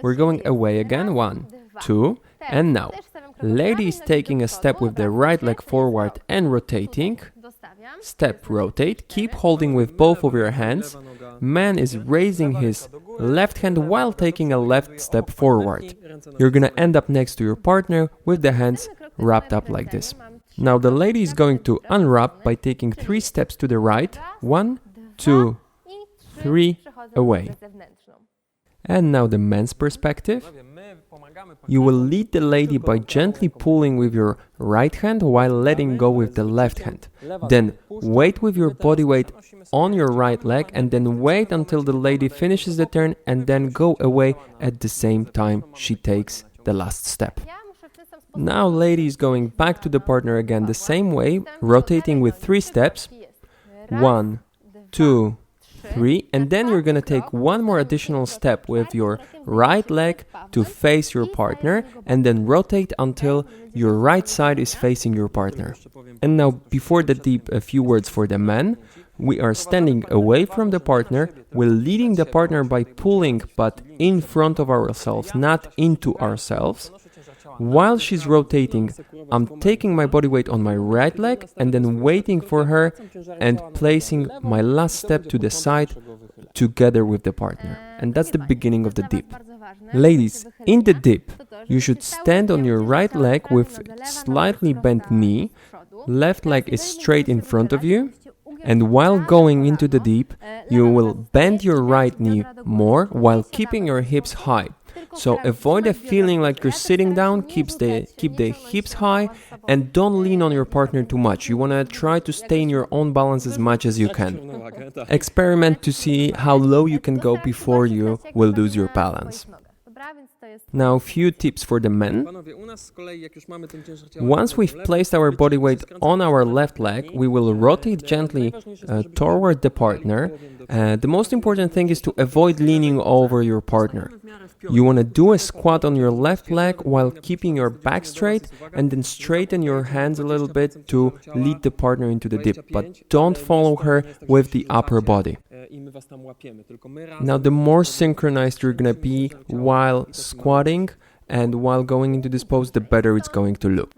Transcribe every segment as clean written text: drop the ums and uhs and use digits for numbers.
we're going away again. 1, 2, and now. Lady is taking a step with the right leg forward and rotating. Step, rotate, keep holding with both of your hands. Man is raising his left hand while taking a left step forward. You're gonna end up next to your partner with the hands wrapped up like this. Now the lady is going to unwrap by taking 3 steps to the right. 1, 2, 3, away. And now the man's perspective. You will lead the lady by gently pulling with your right hand while letting go with the left hand. Then wait with your body weight on your right leg and then wait until the lady finishes the turn and then go away at the same time she takes the last step. Now lady is going back to the partner again the same way, rotating with 3 steps. 1, 2, 3, and then you're gonna take one more additional step with your right leg to face your partner and then rotate until your right side is facing your partner. And now before the dip, a few words for the man. We are standing away from the partner, we're leading the partner by pulling but in front of ourselves, not into ourselves. While she's rotating, I'm taking my body weight on my right leg and then waiting for her and placing my last step to the side together with the partner. And that's the beginning of the dip. Ladies, in the dip, you should stand on your right leg with slightly bent knee, left leg is straight in front of you, and while going into the dip, you will bend your right knee more while keeping your hips high. So avoid a feeling like you're sitting down, keep the hips high, and don't lean on your partner too much. You want to try to stay in your own balance as much as you can. Experiment to see how low you can go before you will lose your balance. Now, a few tips for the men. Once we've placed our body weight on our left leg, we will rotate gently toward the partner. The most important thing is to avoid leaning over your partner. You want to do a squat on your left leg while keeping your back straight and then straighten your hands a little bit to lead the partner into the dip, but don't follow her with the upper body. Now, the more synchronized you're going to be while squatting and while going into this pose, the better it's going to look.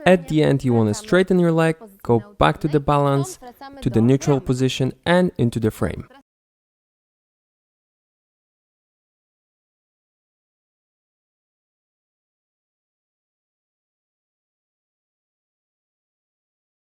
At the end, you want to straighten your leg, go back to the balance, to the neutral position and into the frame.